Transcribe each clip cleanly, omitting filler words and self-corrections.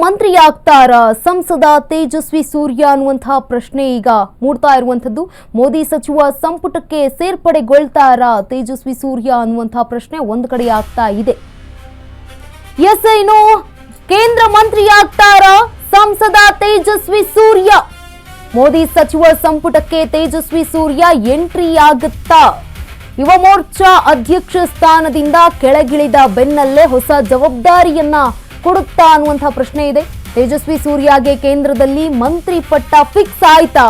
ಮಂತ್ರಿ ಆಗ್ತಾರ ಸಂಸದ ತೇಜಸ್ವಿ ಸೂರ್ಯ ಅನ್ನುವಂತಹ ಪ್ರಶ್ನೆ ಈಗ ಮೂಡ್ತಾ ಇರುವಂತದ್ದು. ಮೋದಿ ಸಚಿವ ಸಂಪುಟಕ್ಕೆ ಸೇರ್ಪಡೆಗೊಳ್ತಾರ ತೇಜಸ್ವಿ ಸೂರ್ಯ ಅನ್ನುವಂತಹ ಪ್ರಶ್ನೆ ಒಂದು ಕಡೆ ಆಗ್ತಾ ಇದೆ. ಎಸ್, ಇನ್ನು ಕೇಂದ್ರ ಮಂತ್ರಿ ಆಗ್ತಾರ ಸಂಸದ ತೇಜಸ್ವಿ ಸೂರ್ಯ. ಮೋದಿ ಸಚಿವ ಸಂಪುಟಕ್ಕೆ ತೇಜಸ್ವಿ ಸೂರ್ಯ ಎಂಟ್ರಿ ಆಗುತ್ತಾ? ಯುವ ಮೋರ್ಚಾ ಅಧ್ಯಕ್ಷ ಸ್ಥಾನದಿಂದ ಕೆಳಗಿಳಿದ ಬೆನ್ನಲ್ಲೇ ಹೊಸ ಜವಾಬ್ದಾರಿಯನ್ನ ಕೊಡುತ್ತಾ ಅನ್ನುವಂತಹ ಪ್ರಶ್ನೆ ಇದೆ. ತೇಜಸ್ವಿ ಸೂರ್ಯಗೆ ಕೇಂದ್ರದಲ್ಲಿ ಮಂತ್ರಿ ಪಟ್ಟ ಫಿಕ್ಸ್ ಆಯ್ತಾ?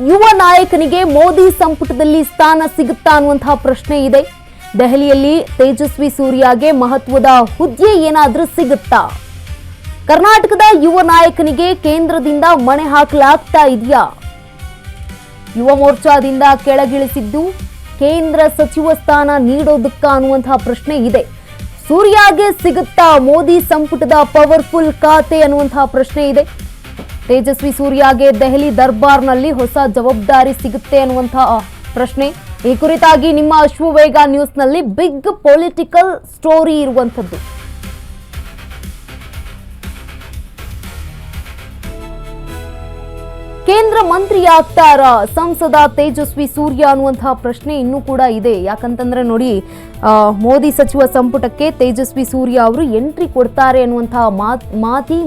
ಯುವ ನಾಯಕನಿಗೆ ಮೋದಿ ಸಂಪುಟದಲ್ಲಿ ಸ್ಥಾನ ಸಿಗುತ್ತಾ ಅನ್ನುವಂತಹ ಪ್ರಶ್ನೆ ಇದೆ. ದೆಹಲಿಯಲ್ಲಿ ತೇಜಸ್ವಿ ಸೂರ್ಯಗೆ ಮಹತ್ವದ ಹುದ್ದೆ ಏನಾದ್ರೂ ಸಿಗುತ್ತಾ? ಕರ್ನಾಟಕದ ಯುವ ನಾಯಕನಿಗೆ ಕೇಂದ್ರದಿಂದ ಮಣೆ ಹಾಕಲಾಗ್ತಾ ಇದೆಯಾ? ಯುವ ಮೋರ್ಚಾದಿಂದ ಕೆಳಗಿಳಿಸಿದ್ದು ಕೇಂದ್ರ ಸಚಿವ ಸ್ಥಾನ ನೀಡೋದಕ್ಕ ಅನ್ನುವಂತಹ ಪ್ರಶ್ನೆ ಇದೆ. ಸೂರ್ಯಗೆ ಸಿಗುತ್ತಾ ಮೋದಿ ಸಂಪುಟದ ಪವರ್ಫುಲ್ ಖಾತೆ ಅನ್ನುವಂತಹ ಪ್ರಶ್ನೆ ಇದೆ. ತೇಜಸ್ವಿ ಸೂರ್ಯಗೆ ದೆಹಲಿ ದರ್ಬಾರ್ನಲ್ಲಿ ಹೊಸ ಜವಾಬ್ದಾರಿ ಸಿಗುತ್ತೆ ಅನ್ನುವಂತಹ ಪ್ರಶ್ನೆ. ಈ ಕುರಿತಾಗಿ ನಿಮ್ಮ ಅಶ್ವವೇಗ ನ್ಯೂಸ್ನಲ್ಲಿ ಬಿಗ್ ಪೊಲಿಟಿಕಲ್ ಸ್ಟೋರಿ ಇರುವಂತದ್ದು. ಕೇಂದ್ರ ಮಂತ್ರಿ ಆಗ್ತಾರ ಸಂಸದ ತೇಜಸ್ವಿ ಸೂರ್ಯ ಅನ್ನುವಂತಹ ಪ್ರಶ್ನೆ ಇನ್ನೂ ಕೂಡ ಇದೆ. ಯಾಕಂತಂದ್ರೆ ನೋಡಿ, ಮೋದಿ ಸಚಿವ ಸಂಪುಟಕ್ಕೆ ತೇಜಸ್ವಿ ಸೂರ್ಯ ಅವರು ಎಂಟ್ರಿ ಕೊಡ್ತಾರೆ ಅನ್ನುವಂತಹ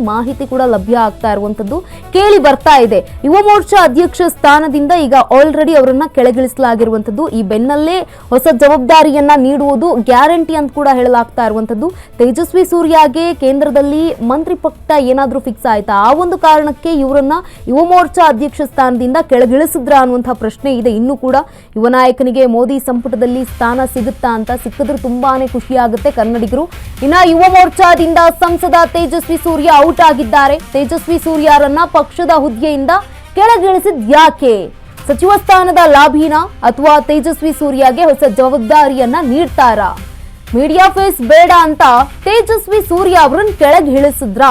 ಮಾಹಿತಿ ಕೂಡ ಲಭ್ಯ ಆಗ್ತಾ ಇರುವಂತದ್ದು ಕೇಳಿ ಬರ್ತಾ ಇದೆ. ಯುವ ಮೋರ್ಚಾ ಅಧ್ಯಕ್ಷ ಸ್ಥಾನದಿಂದ ಈಗ ಆಲ್ರೆಡಿ ಅವರನ್ನ ಕೆಳಗಿಳಿಸಲಾಗಿರುವಂತದ್ದು. ಈ ಬೆನ್ನಲ್ಲೇ ಹೊಸ ಜವಾಬ್ದಾರಿಯನ್ನ ನೀಡುವುದು ಗ್ಯಾರಂಟಿ ಅಂತ ಕೂಡ ಹೇಳಲಾಗ್ತಾ ಇರುವಂತದ್ದು. ತೇಜಸ್ವಿ ಸೂರ್ಯಗೆ ಕೇಂದ್ರದಲ್ಲಿ ಮಂತ್ರಿ ಪಟ್ಟ ಏನಾದ್ರೂ ಫಿಕ್ಸ್ ಆಯ್ತಾ? ಆ ಒಂದು ಕಾರಣಕ್ಕೆ ಇವರನ್ನ ಯುವ ಮೋರ್ಚಾ ಅಧ್ಯಕ್ಷ ಸ್ಥಾನದಿಂದ ಕೆಳಗಿಳಿಸಿದ್ರ ಅನ್ನುವಂತಹ ಪ್ರಶ್ನೆ ಇದೆ. ಇನ್ನು ಕೂಡ ಯುವ ನಾಯಕನಿಗೆ ಮೋದಿ ಸಂಪುಟದಲ್ಲಿ ಸ್ಥಾನ ಸಿಗುತ್ತಾ ಅಂತ ಸಿಕ್ಕಿದ್ರೆ ತುಂಬಾನೇ ಖುಷಿ ಆಗುತ್ತೆ ಕನ್ನಡಿಗರು. ಇನ್ನ ಯುವ ಮೋರ್ಚಾದಿಂದ ಸಂಸದ ತೇಜಸ್ವಿ ಸೂರ್ಯ ಔಟ್ ಆಗಿದ್ದಾರೆ. ತೇಜಸ್ವಿ ಸೂರ್ಯರನ್ನ ಪಕ್ಷದ ಹುದ್ದೆಯಿಂದ ಕೆಳಗಿಳಿಸಿದ್ ಯಾಕೆ? ಸಚಿವ ಸ್ಥಾನದ ಲಾಭಿನ ಅಥವಾ ತೇಜಸ್ವಿ ಸೂರ್ಯಗೆ ಹೊಸ ಜವಾಬ್ದಾರಿಯನ್ನ ನೀಡ್ತಾರ? ಮೀಡಿಯಾ ಫೇಸ್ ಬೇಡ ಅಂತ ತೇಜಸ್ವಿ ಸೂರ್ಯ ಅವರನ್ನ ಕೆಳಗಿಳಿಸಿದ್ರ?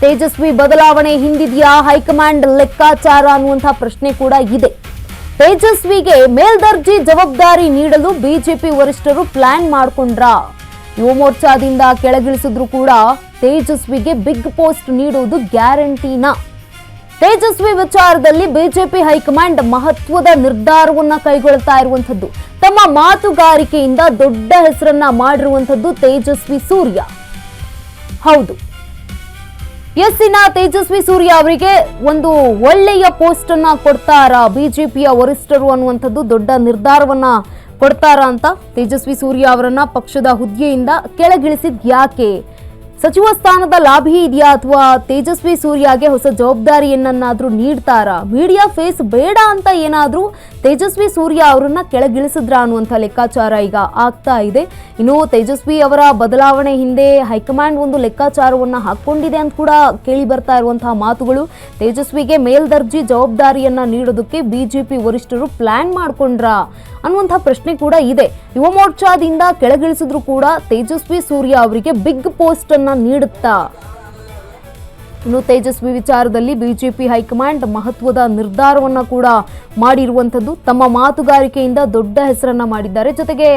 ತೇಜಸ್ವಿ ಬದಲಾವಣೆ ಹಿಂದಿದೆಯಾ ಹೈಕಮಾಂಡ್ ಲೆಕ್ಕಾಚಾರ ಅನ್ನುವಂತಹ ಪ್ರಶ್ನೆ ಕೂಡ ಇದೆ. ತೇಜಸ್ವಿಗೆ ಮೇಲ್ದರ್ಜೆ ಜವಾಬ್ದಾರಿ ನೀಡಲು ಬಿಜೆಪಿ ವರಿಷ್ಠರು ಪ್ಲಾನ್ ಮಾಡಿಕೊಂಡ್ರ? ಯುವ ಮೋರ್ಚಾದಿಂದ ಕೆಳಗಿಳಿಸಿದ್ರು ಕೂಡ ತೇಜಸ್ವಿಗೆ ಬಿಗ್ ಪೋಸ್ಟ್ ನೀಡುವುದು ಗ್ಯಾರಂಟಿನಾ? ತೇಜಸ್ವಿ ವಿಚಾರದಲ್ಲಿ ಬಿಜೆಪಿ ಹೈಕಮಾಂಡ್ ಮಹತ್ವದ ನಿರ್ಧಾರವನ್ನ ಕೈಗೊಳ್ತಾ ಇರುವಂತದ್ದು. ತಮ್ಮ ಮಾತುಗಾರಿಕೆಯಿಂದ ದೊಡ್ಡ ಹೆಸರನ್ನ ಮಾಡಿರುವಂತದ್ದು ತೇಜಸ್ವಿ ಸೂರ್ಯ. ಹೌದು, ಎಸ್ಸಿನ ತೇಜಸ್ವಿ ಸೂರ್ಯ ಅವರಿಗೆ ಒಂದು ಒಳ್ಳೆಯ ಪೋಸ್ಟ್ ಅನ್ನ ಕೊಡ್ತಾರ ಬಿಜೆಪಿಯ ವರಿಷ್ಠರು ಅನ್ನುವಂಥದ್ದು ದೊಡ್ಡ ನಿರ್ಧಾರವನ್ನ ಕೊಡ್ತಾರ ಅಂತ ತೇಜಸ್ವಿ ಸೂರ್ಯ ಅವರನ್ನ ಪಕ್ಷದ ಹುದ್ದೆಯಿಂದ ಕೆಳಗಿಳಿಸಿದ್ ಯಾಕೆ? ಸಚಿವ ಸ್ಥಾನದ ಲಾಭಿ ಇದೆಯಾ ಅಥವಾ ತೇಜಸ್ವಿ ಸೂರ್ಯಗೆ ಹೊಸ ಜವಾಬ್ದಾರಿಯನ್ನಾದ್ರೂ ನೀಡ್ತಾರಾ? ಮೀಡಿಯಾ ಫೇಸ್ ಬೇಡ ಅಂತ ಏನಾದ್ರೂ ತೇಜಸ್ವಿ ಸೂರ್ಯ ಅವರನ್ನ ಕೆಳಗಿಳಿಸಿದ್ರ ಅನ್ನುವಂಥ ಲೆಕ್ಕಾಚಾರ ಈಗ ಆಗ್ತಾ ಇದೆ. ಇನ್ನು ತೇಜಸ್ವಿ ಅವರ ಬದಲಾವಣೆ ಹಿಂದೆ ಹೈಕಮಾಂಡ್ ಒಂದು ಲೆಕ್ಕಾಚಾರವನ್ನ ಹಾಕೊಂಡಿದೆ ಅಂತ ಕೂಡ ಕೇಳಿ ಬರ್ತಾ ಇರುವಂತಹ ಮಾತುಗಳು. ತೇಜಸ್ವಿಗೆ ಮೇಲ್ದರ್ಜೆ ಜವಾಬ್ದಾರಿಯನ್ನ ನೀಡೋದಕ್ಕೆ ಬಿಜೆಪಿ ವರಿಷ್ಠರು ಪ್ಲಾನ್ ಮಾಡ್ಕೊಂಡ್ರ ಅನ್ನುವಂಥ ಪ್ರಶ್ನೆ ಕೂಡ ಇದೆ. ಯುವ ಮೋರ್ಚಾದಿಂದ ಕೆಳಗಿಳಿಸಿದ್ರು ಕೂಡ ತೇಜಸ್ವಿ ಸೂರ್ಯ ಅವರಿಗೆ ಬಿಗ್ ಪೋಸ್ಟ್ ಅನ್ನ ನೀಡುತ್ತಾ? ಇನ್ನು ತೇಜಸ್ವಿ ವಿಚಾರದಲ್ಲಿ ಬಿಜೆಪಿ ಹೈಕಮಾಂಡ್ ಮಹತ್ವದ ನಿರ್ಧಾರವನ್ನ ಕೂಡ ಮಾಡಿರುವಂತದ್ದು. ತಮ್ಮ ಮಾತುಗಾರಿಕೆಯಿಂದ ದೊಡ್ಡ ಹೆಸರನ್ನ ಮಾಡಿದ್ದಾರೆ. ಜೊತೆಗೆ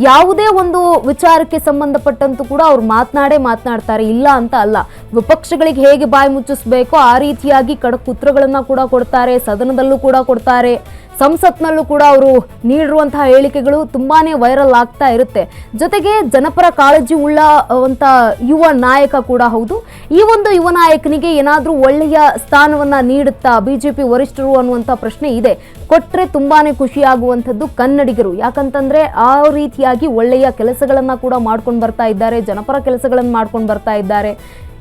ಯಾವುದೇ ಒಂದು ವಿಚಾರಕ್ಕೆ ಸಂಬಂಧಪಟ್ಟಂತೂ ಕೂಡ ಅವ್ರು ಮಾತನಾಡ್ತಾರೆ, ಇಲ್ಲ ಅಂತ ಅಲ್ಲ. ವಿಪಕ್ಷಗಳಿಗೆ ಹೇಗೆ ಬಾಯಿ ಮುಚ್ಚಿಸಬೇಕೋ ಆ ರೀತಿಯಾಗಿ ಖಡಕ್ ಉತ್ತರಗಳನ್ನ ಕೂಡ ಕೊಡ್ತಾರೆ. ಸದನದಲ್ಲೂ ಕೂಡ ಕೊಡ್ತಾರೆ. ಸಂಸತ್ನಲ್ಲೂ ಕೂಡ ಅವರು ನೀಡಿರುವಂತಹ ಹೇಳಿಕೆಗಳು ತುಂಬಾನೇ ವೈರಲ್ ಆಗ್ತಾ ಇರುತ್ತೆ. ಜೊತೆಗೆ ಜನಪರ ಕಾಳಜಿ ಉಳ್ಳಂತ ಯುವ ನಾಯಕ ಕೂಡ ಹೌದು. ಈ ಒಂದು ಯುವ ನಾಯಕನಿಗೆ ಏನಾದ್ರೂ ಒಳ್ಳೆಯ ಸ್ಥಾನವನ್ನ ನೀಡುತ್ತಾ ಬಿಜೆಪಿ ವರಿಷ್ಠರು ಅನ್ನುವಂಥ ಪ್ರಶ್ನೆ ಇದೆ. ಕೊಟ್ರೆ ತುಂಬಾನೇ ಖುಷಿಯಾಗುವಂಥದ್ದು ಕನ್ನಡಿಗರು. ಯಾಕಂತಂದ್ರೆ ಆ ರೀತಿಯಾಗಿ ಒಳ್ಳೆಯ ಕೆಲಸಗಳನ್ನ ಕೂಡ ಮಾಡ್ಕೊಂಡು ಬರ್ತಾ ಇದ್ದಾರೆ, ಜನಪರ ಕೆಲಸಗಳನ್ನ ಮಾಡ್ಕೊಂಡು ಬರ್ತಾ ಇದ್ದಾರೆ.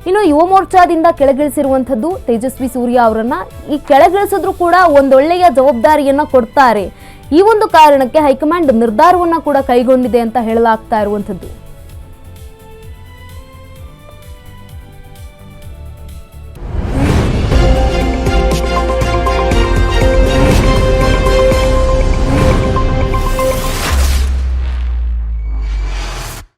ಇನ್ನು ಯುವ ಮೋರ್ಚಾದಿಂದ ಕೆಳಗಿಳಿಸಿರುವಂಥದ್ದು ತೇಜಸ್ವಿ ಸೂರ್ಯ ಅವರನ್ನ ಈ ಕೆಳಗಿಳಿಸಿದ್ರು ಕೂಡ ಒಂದೊಳ್ಳೆಯ ಜವಾಬ್ದಾರಿಯನ್ನ ಕೊಡ್ತಾರೆ. ಈ ಒಂದು ಕಾರಣಕ್ಕೆ ಹೈಕಮಾಂಡ್ ನಿರ್ಧಾರವನ್ನ ಕೂಡ ಕೈಗೊಂಡಿದೆ ಅಂತ ಹೇಳಲಾಗ್ತಾ ಇರುವಂಥದ್ದು.